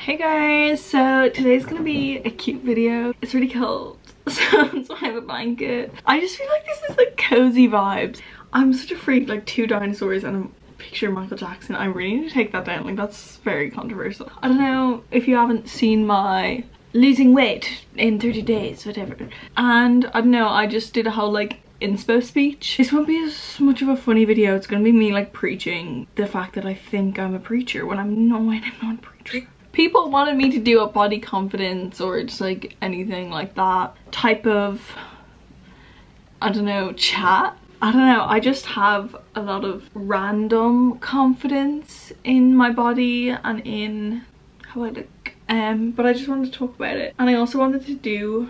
Hey guys, so today's gonna be a cute video. It's really cold, so I have a blanket. I just feel like this is like cozy vibes. I'm such a freak, like 2 dinosaurs and a picture of Michael Jackson. I really need to take that down, like that's very controversial. I don't know if you haven't seen my losing weight in 30 days, whatever. And I don't know, I just did a whole like inspo speech. This won't be as much of a funny video. It's gonna be me like preaching the fact that I think I'm a preacher when I'm not a preacher. People wanted me to do a body confidence or just like anything like that type of, I don't know, chat. I don't know, I just have a lot of random confidence in my body and in how I look. But I just wanted to talk about it. And I also wanted to do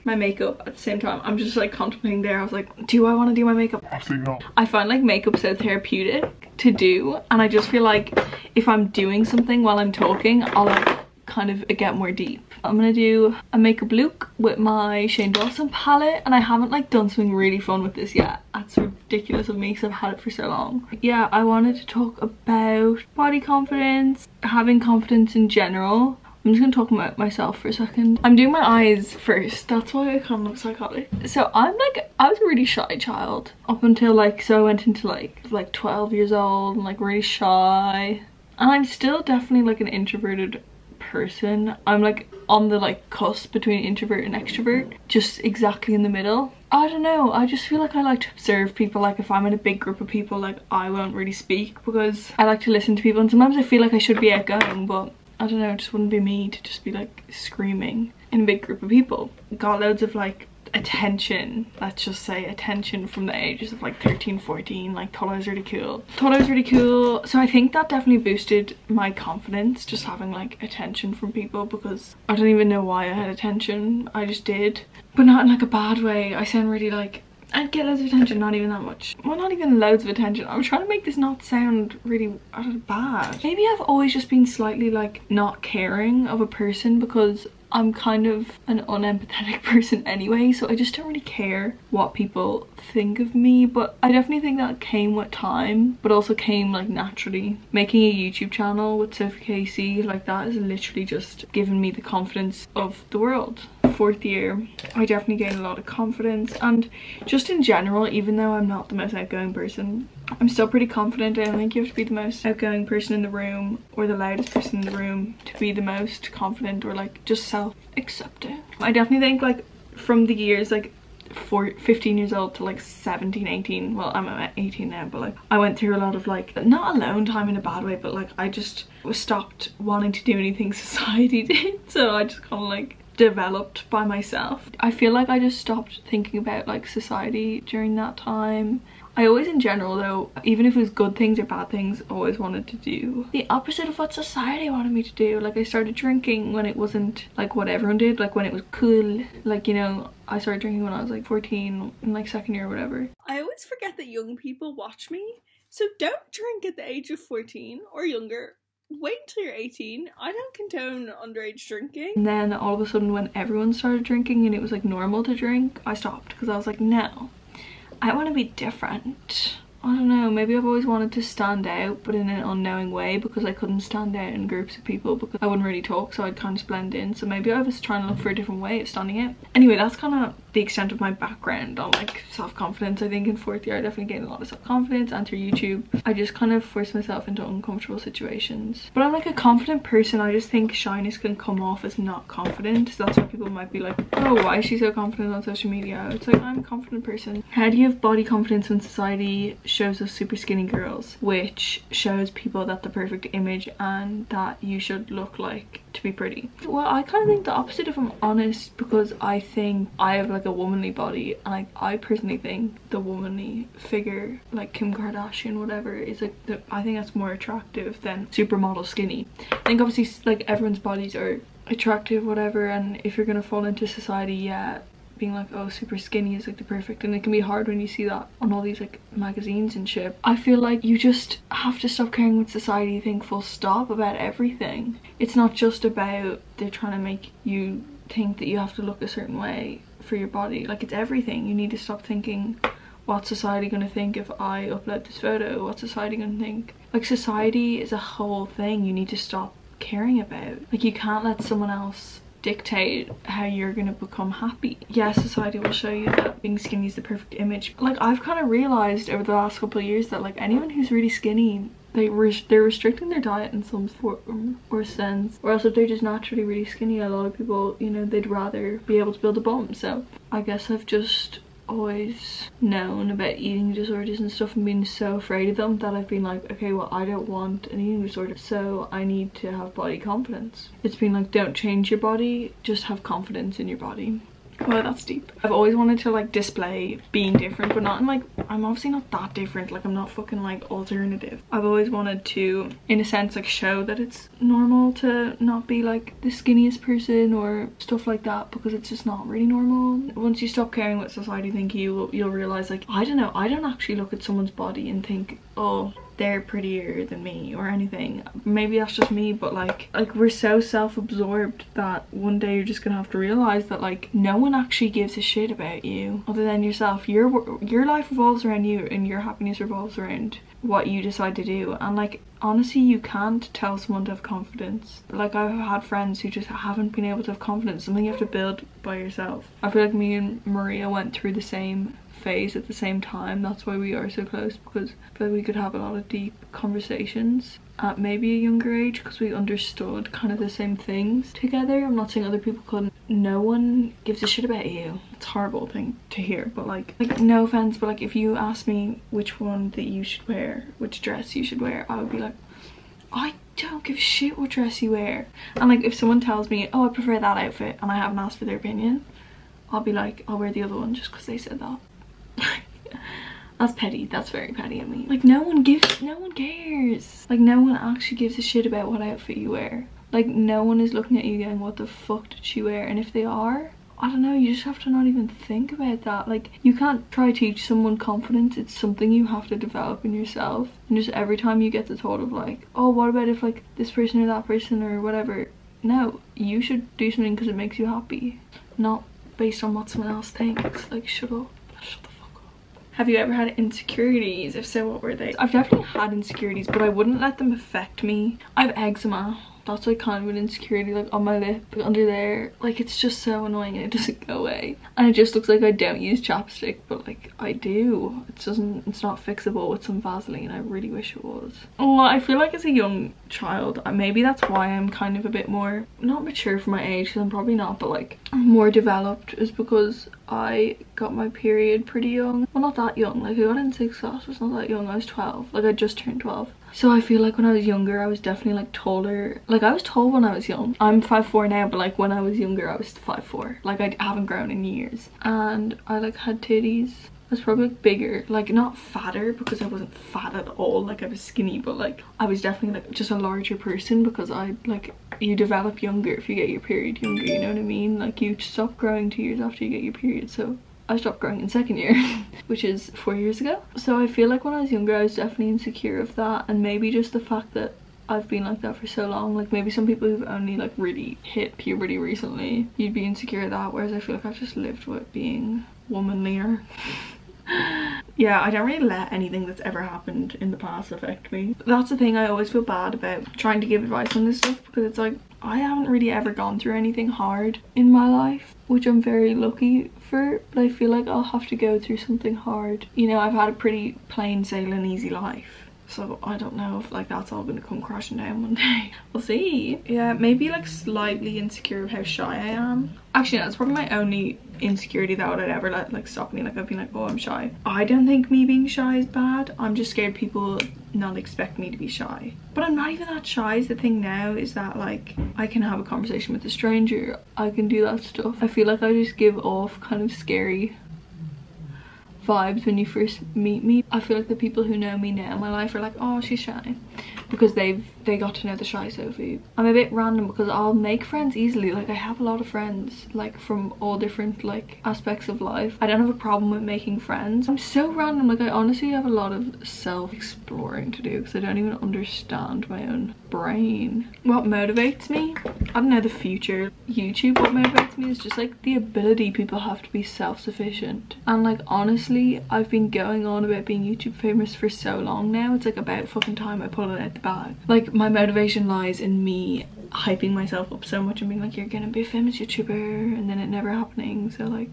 my makeup at the same time. I'm just like contemplating there. I was like, do I want to do my makeup? Actually, no. I find like makeup so therapeutic to do, and I just feel like if I'm doing something while I'm talking, I'll like kind of get more deep. I'm gonna do a makeup look with my Shane Dawson palette, and I haven't like done something really fun with this yet. That's ridiculous of me because I've had it for so long. Yeah, I wanted to talk about body confidence, having confidence in general. I'm just gonna talk about myself for a second. I'm doing my eyes first. That's why I kind of look psychotic. So I was a really shy child up until like, so I went into like 12 years old and like really shy. And I'm still definitely like an introverted person. I'm like on the like cusp between introvert and extrovert, just exactly in the middle. I don't know, I just feel like I like to observe people. Like if I'm in a big group of people, like I won't really speak because I like to listen to people, and sometimes I feel like I should be outgoing, but I don't know, it just wouldn't be me to just be like screaming in a big group of people. Got loads of like attention, let's just say attention from the ages of like 13, 14, like thought I was really cool. So I think that definitely boosted my confidence, just having like attention from people, because I don't even know why I had attention, I just did. But not in like a bad way. I sound really like, I'd get loads of attention, not even that much. Well, not even loads of attention. I'm trying to make this not sound really bad. Maybe I've always just been slightly like not caring of a person, because I'm kind of an unempathetic person anyway, so I just don't really care what people think of me. But I definitely think that came with time, but also came like naturally. Making a YouTube channel with Sophie Casey, like that is literally just given me the confidence of the world. 4th year, I definitely gained a lot of confidence, and just in general, even though I'm not the most outgoing person, I'm still pretty confident. I don't think you have to be the most outgoing person in the room or the loudest person in the room to be the most confident or like just self-accepting. I definitely think like from the years like 15 years old to like 17, 18, well I'm at 18 now, but like I went through a lot of like, not alone time in a bad way, but like I just stopped wanting to do anything society did, so I just kind of like developed by myself. I feel like I just stopped thinking about like society during that time. I always in general though, even if it was good things or bad things, always wanted to do the opposite of what society wanted me to do. Like I started drinking when it wasn't like what everyone did, like when it was cool. Like, you know, I started drinking when I was like 14 in like 2nd year or whatever. I always forget that young people watch me, so don't drink at the age of 14 or younger. Wait until you're 18. I don't condone underage drinking. And then all of a sudden when everyone started drinking and it was like normal to drink, I stopped, because I was like, no, I want to be different. I don't know, maybe I've always wanted to stand out, but in an unknowing way, because I couldn't stand out in groups of people because I wouldn't really talk, so I'd kind of blend in. So maybe I was trying to look for a different way of standing out. Anyway, that's kind of the extent of my background on like self-confidence. I think in 4th year I definitely gained a lot of self-confidence, and through YouTube I just kind of forced myself into uncomfortable situations. But I'm like a confident person. I just think shyness can come off as not confident, so that's why people might be like, oh, why is she so confident on social media? It's like, I'm a confident person. How do you have body confidence when society shows us super skinny girls, which shows people that the perfect image and that you should look like to be pretty? Well, I kind of think the opposite, if I'm honest, because I think I have like a womanly body, and I personally think the womanly figure like Kim Kardashian, whatever, is like I think that's more attractive than supermodel skinny. I think obviously like everyone's bodies are attractive, whatever, and if you're gonna fall into society, yeah, being like, oh, super skinny is like the perfect, and it can be hard when you see that on all these like magazines and shit. I feel like you just have to stop caring what society think, full stop, about everything. It's not just about they're trying to make you think that you have to look a certain way for your body. Like, it's everything. You need to stop thinking what's society gonna think if I upload this photo? What's society gonna think? Like, society is a whole thing you need to stop caring about. Like, you can't let someone else dictate how you're gonna become happy. Yes, society will show you that being skinny is the perfect image. Like, I've kind of realized over the last couple of years that like anyone who's really skinny, they're restricting their diet in some form or sense, or else if they're just naturally really skinny, a lot of people, you know, they'd rather be able to build a bum. So I guess I've just always known about eating disorders and stuff and being so afraid of them that I've been like, okay, well, I don't want an eating disorder, so I need to have body confidence. It's been like, don't change your body, just have confidence in your body. Wow, that's deep. I've always wanted to like display being different, but not in like, I'm obviously not that different, like I'm not fucking like alternative. I've always wanted to, in a sense, like show that it's normal to not be like the skinniest person or stuff like that, because it's just not really normal. Once you stop caring what society think, you'll realize like, I don't know, I don't actually look at someone's body and think, oh, they're prettier than me or anything. Maybe that's just me, but like we're so self-absorbed that one day you're just gonna have to realize that like no one actually gives a shit about you other than yourself. Your life revolves around you, and your happiness revolves around what you decide to do. And like, honestly, you can't tell someone to have confidence. Like, I've had friends who just haven't been able to have confidence, something you have to build by yourself. I feel like me and Maria went through the same phase at the same time. That's why we are so close, because I feel like we could have a lot of deep conversations at maybe a younger age because we understood kind of the same things together. I'm not saying other people couldn't. No one gives a shit about you. It's a horrible thing to hear, but like no offense, but like if you ask me which one that you should wear, which dress you should wear, I would be like, I don't give a shit what dress you wear. And like if someone tells me, oh, I prefer that outfit, and I haven't asked for their opinion, I'll be like, I'll wear the other one just because they said that. That's petty. That's very petty of me. Like, no one cares. Like, no one actually gives a shit about what outfit you wear. Like, no one is looking at you going, what the fuck did she wear? And if they are, I don't know, you just have to not even think about that. Like, you can't try to teach someone confidence. It's something you have to develop in yourself. And just every time you get the thought of like, oh, what about if like this person or that person or whatever? No, you should do something because it makes you happy, not based on what someone else thinks. Like, shut up. Shut the fuck up. Have you ever had insecurities? If so, what were they? I've definitely had insecurities, but I wouldn't let them affect me. I have eczema. That's like kind of an insecurity, like on my lip, under there. Like, it's just so annoying and it doesn't go away. And it just looks like I don't use chapstick, but like I do. It's not fixable with some Vaseline. I really wish it was. Oh, I feel like as a young child, maybe that's why I'm kind of a bit more, not mature for my age, because I'm probably not, but like more developed, is because I got my period pretty young. Well, not that young. Like, I got in 6th class. It's not that young. I was 12. Like, I just turned 12. So I feel like when I was younger, I was definitely like taller. Like, I was tall when I was young. I'm 5'4" now, but like when I was younger, I was 5'4". Like, I haven't grown in years. And I like had titties. I was probably like bigger, like not fatter, because I wasn't fat at all, like I was skinny, but like I was definitely like just a larger person, because I like, you develop younger if you get your period younger, you know what I mean? Like, you stop growing 2 years after you get your period. So I stopped growing in 2nd year, which is 4 years ago. So I feel like when I was younger, I was definitely insecure of that, and maybe just the fact that I've been like that for so long. Like, maybe some people who've only like really hit puberty recently, you'd be insecure of that, whereas I feel like I've just lived with being womanlier. Yeah, I don't really let anything that's ever happened in the past affect me. That's the thing, I always feel bad about trying to give advice on this stuff, because it's like, I haven't really ever gone through anything hard in my life, which I'm very lucky for, but I feel like I'll have to go through something hard. You know, I've had a pretty plain sailing easy life. So I don't know if like that's all gonna come crashing down one day. We'll see. Yeah, maybe like slightly insecure of how shy I am. Actually, no, that's probably my only insecurity that would ever let like stop me. Like, I've been like, oh, I'm shy. I don't think me being shy is bad. I'm just scared people not expect me to be shy. But I'm not even that shy. Is the thing now is that like I can have a conversation with a stranger. I can do that stuff. I feel like I just give off kind of scary vibes when you first meet me. I feel like the people who know me now in my life are like, oh, she's shy. because they got to know the Shy Sophie. I'm a bit random because I'll make friends easily. Like I have a lot of friends like from all different like aspects of life. I don't have a problem with making friends. I'm so random. Like I honestly have a lot of self-exploring to do because I don't even understand my own brain. What motivates me? I don't know, the future. YouTube, what motivates me is just like the ability people have to be self-sufficient. And like honestly, I've been going on about being YouTube famous for so long now. It's like about fucking time I pull it out the bag. Like my motivation lies in me hyping myself up so much and being like, you're gonna be a famous YouTuber, and then it never happening. So like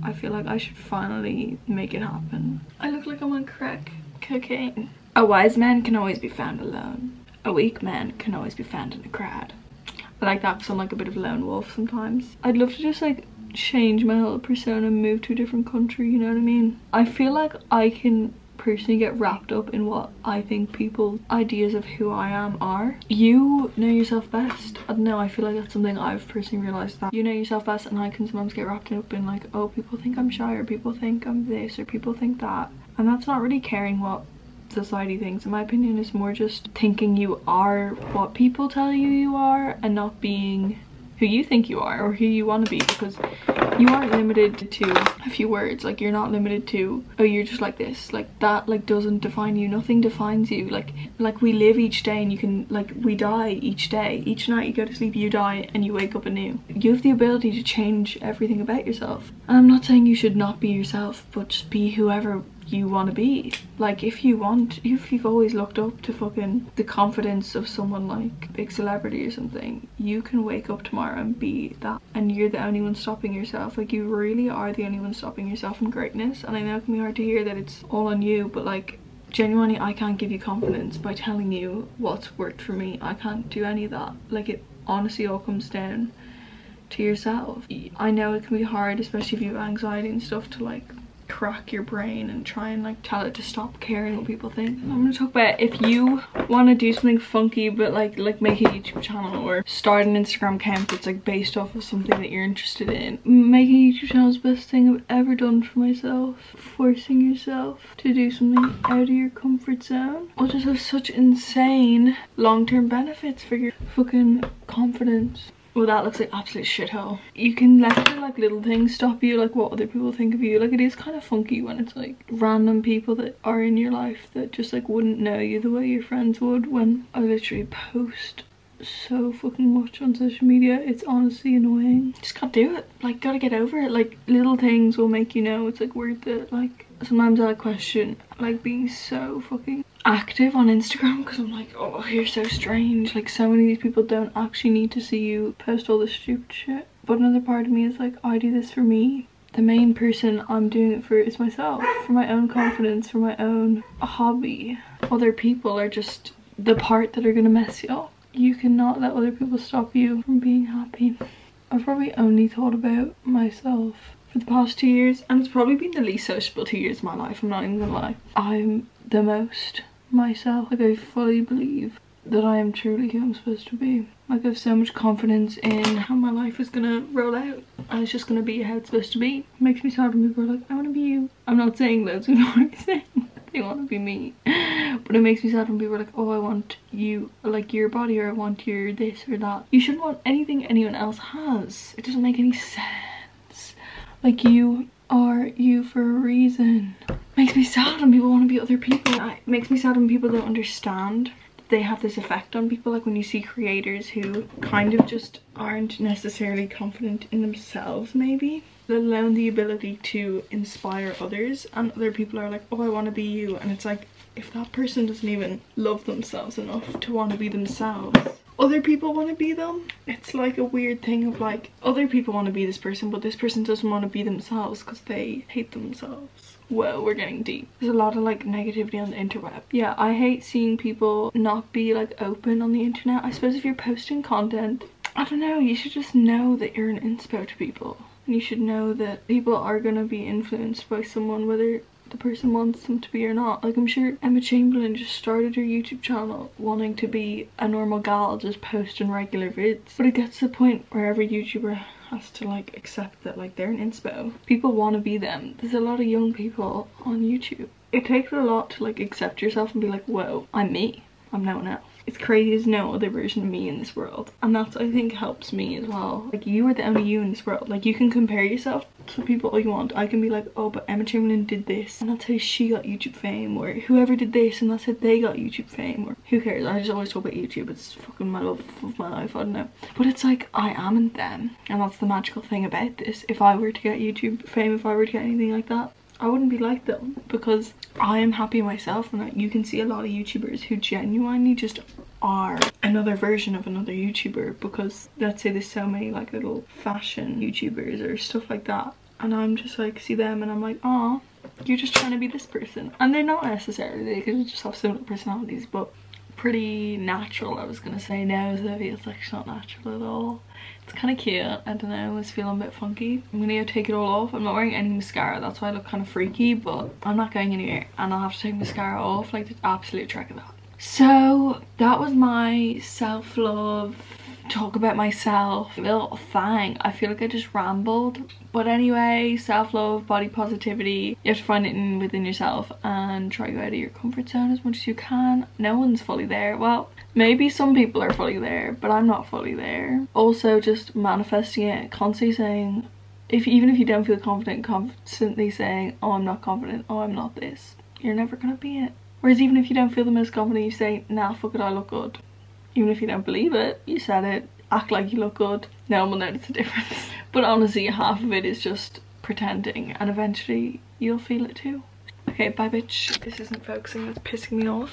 I feel like I should finally make it happen. I look like I'm on crack cocaine. A wise man can always be found alone. A weak man can always be found in a crowd. I like that because I'm like a bit of a lone wolf sometimes. I'd love to just like change my whole persona and move to a different country, you know what I mean? I feel like I can personally get wrapped up in what I think people's ideas of who I am are. You know yourself best. I don't know, I feel like that's something I've personally realized, that you know yourself best, and I can sometimes get wrapped up in like, oh, people think I'm shy, or people think I'm this, or people think that, and that's not really caring what society thinks. In my opinion, it's more just thinking you are what people tell you you are and not being who you think you are or who you want to be, because you aren't limited to a few words. Like you're not limited to, oh, you're just like this, like that, like doesn't define you. Nothing defines you. Like we live each day, and you can, like, we die each day. Each night you go to sleep, you die and you wake up anew. You have the ability to change everything about yourself. And I'm not saying you should not be yourself, but just be whoever you want to be. Like if you've always looked up to fucking the confidence of someone like a big celebrity or something, you can wake up tomorrow and be that, and you're the only one stopping yourself. Like you really are the only one stopping yourself from greatness. And I know it can be hard to hear that it's all on you, but like genuinely I can't give you confidence by telling you what's worked for me. I can't do any of that. Like it honestly all comes down to yourself. I know it can be hard, especially if you have anxiety and stuff, to like crack your brain and try and like tell it to stop caring what people think. I'm gonna talk about if you want to do something funky but like make a YouTube channel or start an Instagram account that's like based off of something that you're interested in. Making a YouTube channel is the best thing I've ever done for myself. Forcing yourself to do something out of your comfort zone will just have such insane long-term benefits for your fucking confidence. Well, that looks like absolute shithole. You can let the like little things stop you, like what other people think of you. Like it is kind of funky when it's like random people that are in your life that just like wouldn't know you the way your friends would. When I literally post so fucking much on social media, it's honestly annoying. Just can't do it. Like gotta get over it. Like little things will make you know it's like worth it. Like sometimes I question like being so fucking active on Instagram because I'm like, oh, you're so strange. Like so many of these people don't actually need to see you post all this stupid shit. But another part of me is like, I do this for me. The main person I'm doing it for is myself, for my own confidence, for my own hobby. Other people are just the part that are gonna mess you up. You cannot let other people stop you from being happy. I've probably only thought about myself for the past 2 years, and it's probably been the least sociable 2 years of my life, I'm not even gonna lie. I'm the most myself. Like I fully believe that I am truly who I'm supposed to be. Like I have so much confidence in how my life is gonna roll out, and it's just gonna be how it's supposed to be. It makes me sad when people are like, I want to be you. I'm not saying loads of people are saying they want to be me, but it makes me sad when people are like, oh, I want you, like your body, or I want your this or that. You shouldn't want anything anyone else has. It doesn't make any sense. Like you are you for a reason. Makes me sad when people want to be other people. It makes me sad when people don't understand that they have this effect on people. Like when you see creators who kind of just aren't necessarily confident in themselves, maybe, let alone the ability to inspire others, and other people are like, oh, I want to be you. And it's like, if that person doesn't even love themselves enough to want to be themselves, other people want to be them. It's like a weird thing of like, other people want to be this person, but this person doesn't want to be themselves because they hate themselves. Whoa, we're getting deep. There's a lot of like negativity on the interweb. Yeah, I hate seeing people not be like open on the internet. I suppose if you're posting content, I don't know, you should just know that you're an inspo to people. And you should know that people are gonna be influenced by someone, whether the person wants them to be or not. Like I'm sure Emma Chamberlain just started her YouTube channel wanting to be a normal gal, just posting regular vids. But it gets to the point where every YouTuber has to like accept that like they're an inspo. People want to be them. There's a lot of young people on YouTube. It takes a lot to like accept yourself and be like, whoa, I'm me. I'm no one else. it's crazy, there's no other version of me in this world, and that's, I think, helps me as well. Like, you are the only you in this world. Like, you can compare yourself to people all you want. I can be like, oh, but Emma Chamberlain did this and that's how she got YouTube fame, or whoever did this and that's how they got YouTube fame, or who cares. I just always talk about YouTube. It's fucking my love of my life. I don't know, but it's like, I am in them, and that's the magical thing about this. If I were to get YouTube fame, if I were to get anything like that, I wouldn't be like them, because I am happy myself. And you can see a lot of YouTubers who genuinely just are another version of another YouTuber, because let's say there's so many like little fashion YouTubers or stuff like that, and I'm just like, see them and I'm like, oh, you're just trying to be this person. And they're not necessarily, they could just have similar personalities, but pretty natural. I was gonna say now, so it's like it's not natural at all. It's kind of cute. I don't know, it's feeling a bit funky. I'm gonna go take it all off. I'm not wearing any mascara, that's why I look kind of freaky, but I'm not going anywhere, and I'll have to take mascara off, like the absolute trick of that. So that was my self-love, talk about myself little thing. I feel like I just rambled, but anyway, self-love, body positivity, you have to find it within yourself and try to go out of your comfort zone as much as you can. No one's fully there. Well, maybe some people are fully there, but I'm not fully there. Also, just manifesting it, constantly saying, even if you don't feel confident, constantly saying, oh, I'm not confident, oh, I'm not this, you're never gonna be it. Whereas even if you don't feel the most confident, you say, nah, fuck it, I look good. Even if you don't believe it, you said it, act like you look good. No one will notice the difference. But honestly, half of it is just pretending, and eventually you'll feel it too. Okay, bye bitch. This isn't focusing, it's pissing me off.